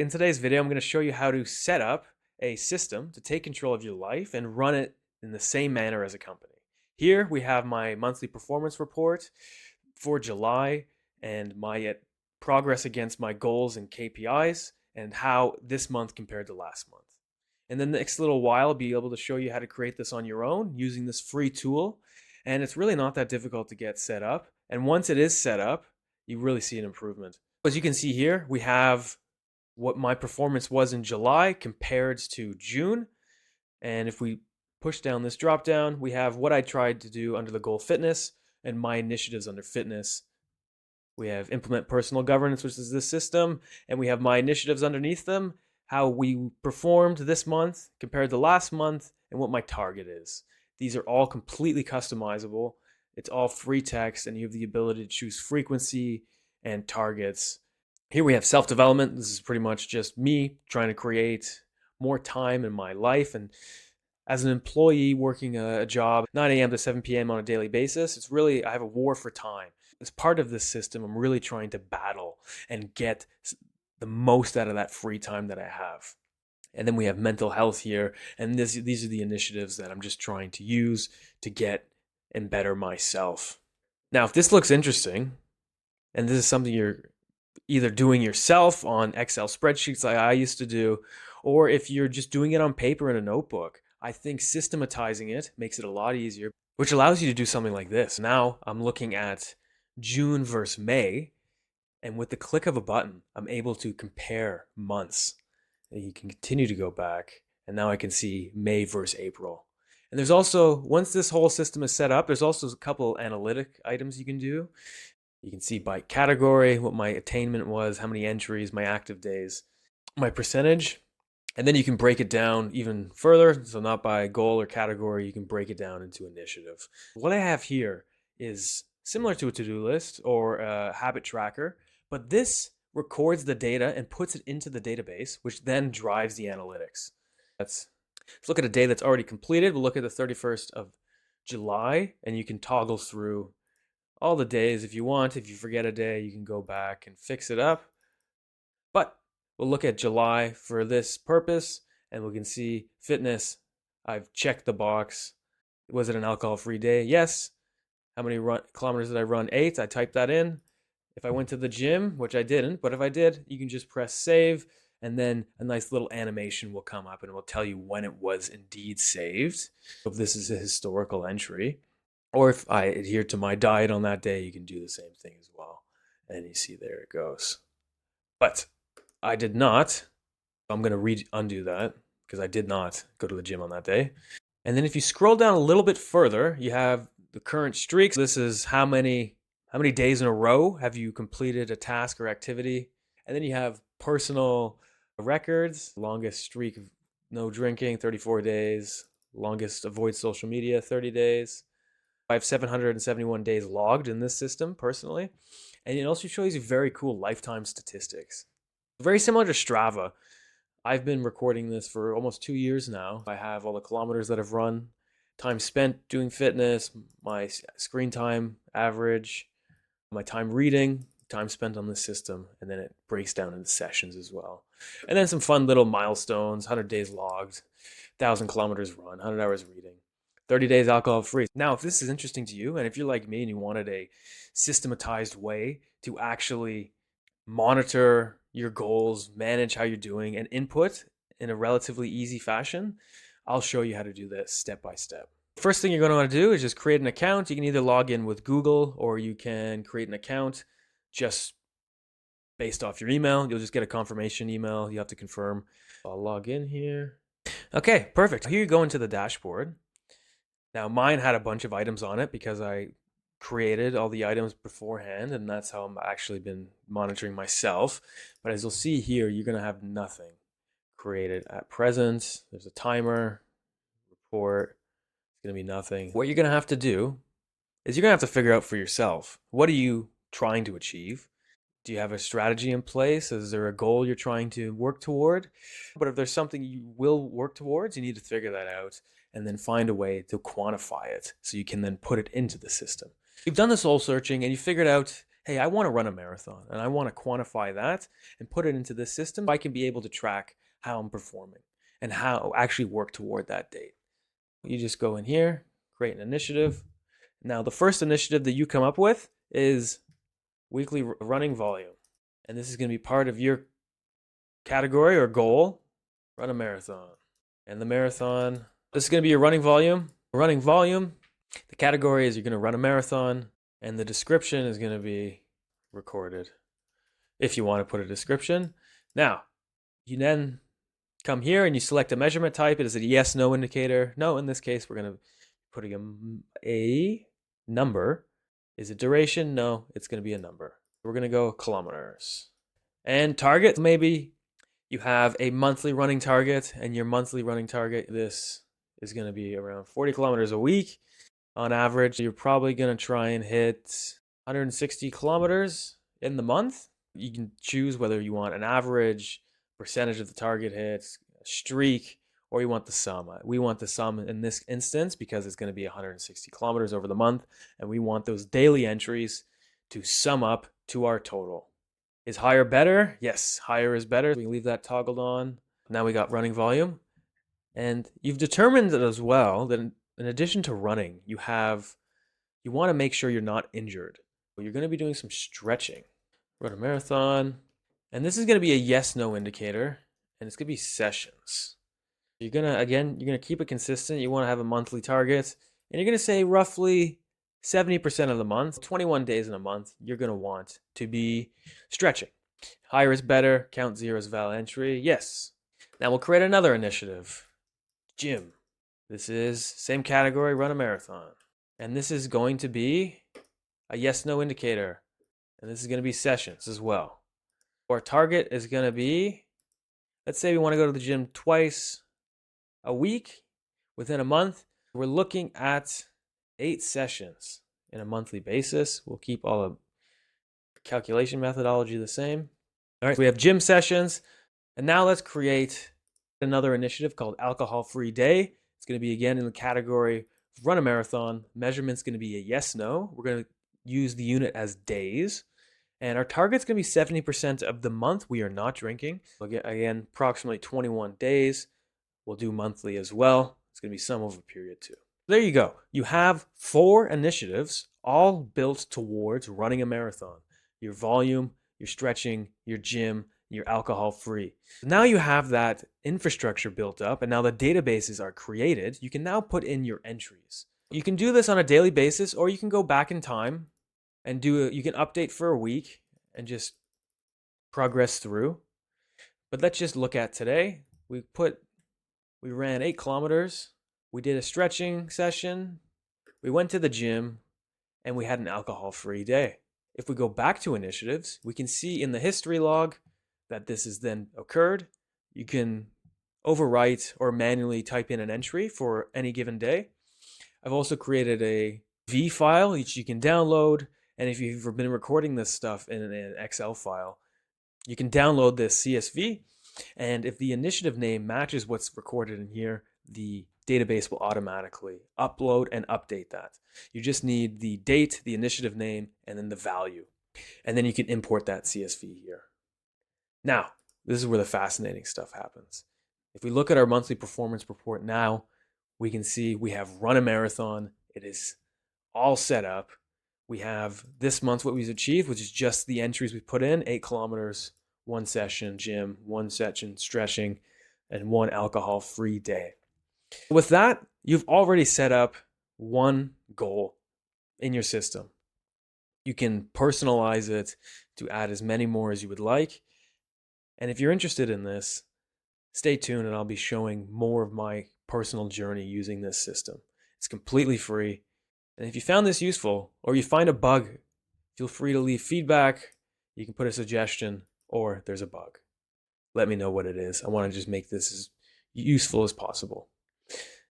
In today's video, I'm going to show you how to set up a system to take control of your life and run it in the same manner as a company. Here we have my monthly performance report for July and my progress against my goals and KPIs and how this month compared to last month. And then the next little while, I'll be able to show you how to create this on your own using this free tool. And it's really not that difficult to get set up. And once it is set up, you really see an improvement. As you can see here, we have what my performance was in July compared to June. And if we push down this drop down, we have what I tried to do under the goal fitness and my initiatives under fitness. We have implement personal governance, which is this system, and we have my initiatives underneath them, how we performed this month compared to last month, and what my target is. These are all completely customizable. It's all free text, and you have the ability to choose frequency and targets. Here we have self-development. This is pretty much just me trying to create more time in my life. And as an employee working a job 9 a.m. to 7 p.m. on a daily basis, it's really, I have a war for time. As part of this system, I'm really trying to battle and get the most out of that free time that I have. And then we have mental health here. And these are the initiatives that I'm just trying to use to get and better myself. Now, if this looks interesting, and this is something you're either doing yourself on Excel spreadsheets like I used to do, or if you're just doing it on paper in a notebook, I think systematizing it makes it a lot easier, which allows you to do something like this. Now I'm looking at June versus May, and with the click of a button, I'm able to compare months. And you can continue to go back, and now I can see May versus April. And there's also, once this whole system is set up, there's also a couple analytic items you can do. You can see by category what my attainment was, how many entries, my active days, my percentage, and then you can break it down even further. So not by goal or category, you can break it down into initiative. What I have here is similar to a to-do list or a habit tracker, but this records the data and puts it into the database, which then drives the analytics. Let's look at a day that's already completed. We'll look at the 31st of July, and you can toggle through all the days if you want. If you forget a day, you can go back and fix it up. But we'll look at July for this purpose, and we can see fitness. I've checked the box. Was it an alcohol-free day? Yes. How many kilometers did I run? 8. I typed that in. If I went to the gym, which I didn't, but if I did, you can just press save, and then a nice little animation will come up, and it will tell you when it was indeed saved. If this is a historical entry, or if I adhere to my diet on that day, you can do the same thing as well. And you see, there it goes. But I did not. I'm going to undo that because I did not go to the gym on that day. And then if you scroll down a little bit further, you have the current streaks. This is how many days in a row have you completed a task or activity. And then you have personal records, longest streak of no drinking, 34 days, longest avoid social media, 30 days. I have 771 days logged in this system personally. And it also shows you very cool lifetime statistics. Very similar to Strava. I've been recording this for almost 2 years now. I have all the kilometers that I've run, time spent doing fitness, my screen time average, my time reading, time spent on this system, and then it breaks down into sessions as well. And then some fun little milestones, 100 days logged, 1,000 kilometers run, 100 hours reading. 30 days alcohol free. Now, if this is interesting to you, and if you're like me and you wanted a systematized way to actually monitor your goals, manage how you're doing, and input in a relatively easy fashion, I'll show you how to do this step by step. First thing you're going to want to do is just create an account. You can either log in with Google or you can create an account just based off your email. You'll just get a confirmation email. You have to confirm. I'll log in here. Okay, perfect. Here you go into the dashboard. Now, mine had a bunch of items on it because I created all the items beforehand, and that's how I've actually been monitoring myself. But as you'll see here, you're going to have nothing created at present. There's a timer, report. It's going to be nothing. What you're going to have to do is you're going to have to figure out for yourself, what are you trying to achieve? Do you have a strategy in place? Is there a goal you're trying to work toward? But if there's something you will work towards, you need to figure that out and then find a way to quantify it so you can then put it into the system. You've done the soul searching and you figured out, hey, I want to run a marathon and I want to quantify that and put it into this system. I can be able to track how I'm performing and how actually work toward that date. You just go in here, create an initiative. Now, the first initiative that you come up with is weekly running volume. And this is going to be part of your category or goal, run a marathon. And the marathon, this is going to be your running volume. Running volume, the category is you're going to run a marathon, and the description is going to be recorded if you want to put a description. Now, you then come here and you select a measurement type. It is a yes, no indicator. No, in this case, we're going to be putting a number. Is it duration? No, it's going to be a number. We're going to go kilometers. And target, maybe you have a monthly running target, and your monthly running target, this is going to be around 40 kilometers a week. On average, you're probably going to try and hit 160 kilometers in the month. You can choose whether you want an average, percentage of the target hits, a streak, or you want the sum. We want the sum in this instance because it's going to be 160 kilometers over the month, and we want those daily entries to sum up to our total. Is higher better? Yes, higher is better. We leave that toggled on. Now we got running volume. And you've determined that as well that in addition to running, you want to make sure you're not injured. You're going to be doing some stretching. Run a marathon. And this is going to be a yes-no indicator. And it's going to be sessions. You're going to keep it consistent. You want to have a monthly target. And you're going to say roughly 70% of the month, 21 days in a month, you're going to want to be stretching. Higher is better. Count 0 as valid entry. Yes. Now we'll create another initiative. Gym. This is same category, run a marathon. And this is going to be a yes-no indicator. And this is going to be sessions as well. Our target is going to be, let's say we want to go to the gym twice a week within a month. We're looking at 8 sessions in a monthly basis. We'll keep all the calculation methodology the same. All right, so we have gym sessions. And now let's create another initiative called Alcohol-Free Day. It's going to be again in the category run a marathon. Measurement's going to be a yes, no. We're going to use the unit as days. And our target's going to be 70% of the month we are not drinking. Again, approximately 21 days. We'll do monthly as well. It's going to be some over period too. There you go. You have 4 initiatives all built towards running a marathon. Your volume, your stretching, your gym, your alcohol-free. Now you have that infrastructure built up, and now the databases are created. You can now put in your entries. You can do this on a daily basis, or you can go back in time and you can update for a week and just progress through. But let's just look at today. We ran 8 kilometers. We did a stretching session. We went to the gym, and we had an alcohol-free day. If we go back to initiatives, we can see in the history log that this has then occurred. You can overwrite or manually type in an entry for any given day. I've also created a V file which you can download, and if you've been recording this stuff in an Excel file, you can download this CSV, and if the initiative name matches what's recorded in here, the database will automatically upload and update that. You just need the date, the initiative name, and then the value. And then you can import that CSV here. Now, this is where the fascinating stuff happens. If we look at our monthly performance report now, we can see we have run a marathon. It is all set up. We have this month what we've achieved, which is just the entries we put in, 8 kilometers, 1 session gym, 1 session stretching, and 1 alcohol-free day. With that, you've already set up 1 goal in your system. You can personalize it to add as many more as you would like. And if you're interested in this, stay tuned and I'll be showing more of my personal journey using this system. It's completely free. And if you found this useful or you find a bug, feel free to leave feedback. You can put a suggestion or there's a bug. Let me know what it is. I want to just make this as useful as possible.